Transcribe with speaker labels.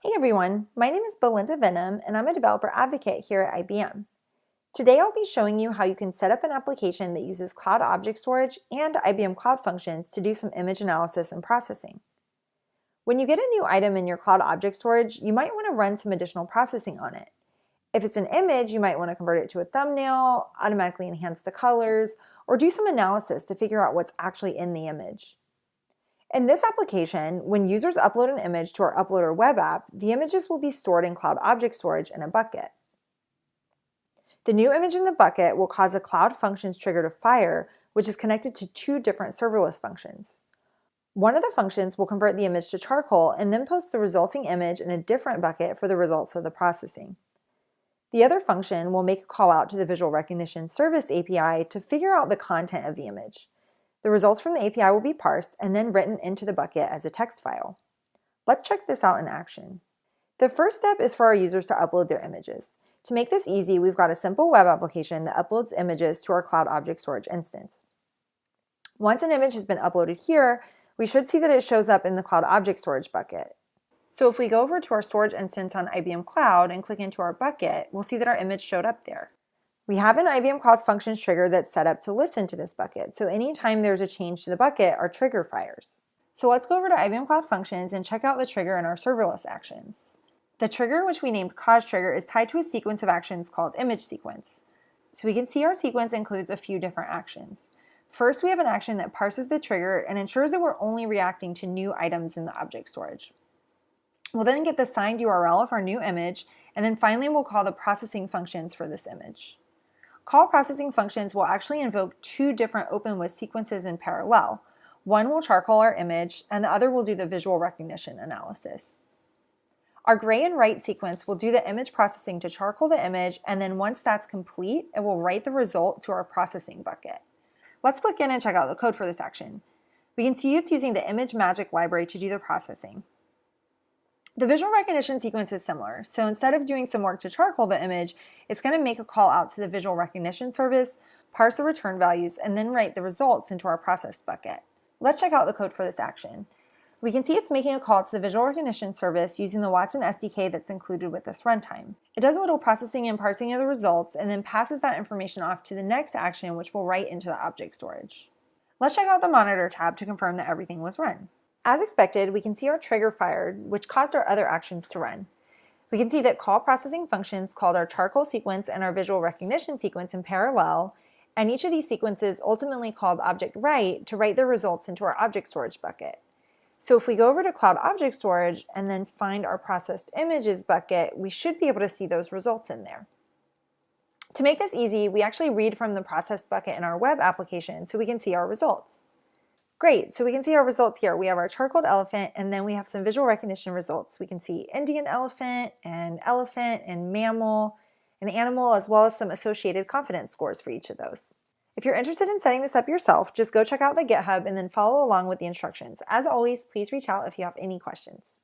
Speaker 1: Hey everyone, my name is Belinda Vennam and I'm a developer advocate here at IBM. Today I'll be showing you how you can set up an application that uses Cloud Object Storage and IBM Cloud Functions to do some image analysis and processing. When you get a new item in your Cloud Object Storage, you might want to run some additional processing on it. If it's an image, you might want to convert it to a thumbnail, automatically enhance the colors, or do some analysis to figure out what's actually in the image. In this application, when users upload an image to our Uploader web app, the images will be stored in Cloud Object Storage in a bucket. The new image in the bucket will cause a Cloud Functions trigger to fire, which is connected to two different serverless functions. One of the functions will convert the image to charcoal and then post the resulting image in a different bucket for the results of the processing. The other function will make a call out to the Visual Recognition Service API to figure out the content of the image. The results from the API will be parsed and then written into the bucket as a text file. Let's check this out in action. The first step is for our users to upload their images. To make this easy, we've got a simple web application that uploads images to our Cloud Object Storage instance. Once an image has been uploaded here, we should see that it shows up in the Cloud Object Storage bucket. So if we go over to our storage instance on IBM Cloud and click into our bucket, we'll see that our image showed up there. We have an IBM Cloud Functions trigger that's set up to listen to this bucket, so anytime there's a change to the bucket, our trigger fires. So let's go over to IBM Cloud Functions and check out the trigger in our serverless actions. The trigger, which we named cause trigger, is tied to a sequence of actions called image sequence. So we can see our sequence includes a few different actions. First, we have an action that parses the trigger and ensures that we're only reacting to new items in the object storage. We'll then get the signed URL of our new image, and then finally we'll call the processing functions for this image. Call processing functions will actually invoke two different OpenWidth sequences in parallel. One will charcoal our image, and the other will do the visual recognition analysis. Our gray and write sequence will do the image processing to charcoal the image, and then once that's complete, it will write the result to our processing bucket. Let's click in and check out the code for this action. We can see it's using the ImageMagick library to do the processing. The visual recognition sequence is similar, so instead of doing some work to charcoal the image, it's going to make a call out to the visual recognition service, parse the return values, and then write the results into our processed bucket. Let's check out the code for this action. We can see it's making a call to the visual recognition service using the Watson SDK that's included with this runtime. It does a little processing and parsing of the results and then passes that information off to the next action, which will write into the object storage. Let's check out the Monitor tab to confirm that everything was run. As expected, we can see our trigger fired, which caused our other actions to run. We can see that call processing functions called our charcoal sequence and our visual recognition sequence in parallel, and each of these sequences ultimately called object write to write the results into our object storage bucket. So if we go over to Cloud Object Storage and then find our processed images bucket, we should be able to see those results in there. To make this easy, we actually read from the processed bucket in our web application so we can see our results. Great, so we can see our results here. We have our charcoaled elephant, and then we have some visual recognition results. We can see Indian elephant and mammal and animal, as well as some associated confidence scores for each of those. If you're interested in setting this up yourself, just go check out the GitHub and then follow along with the instructions. As always, please reach out if you have any questions.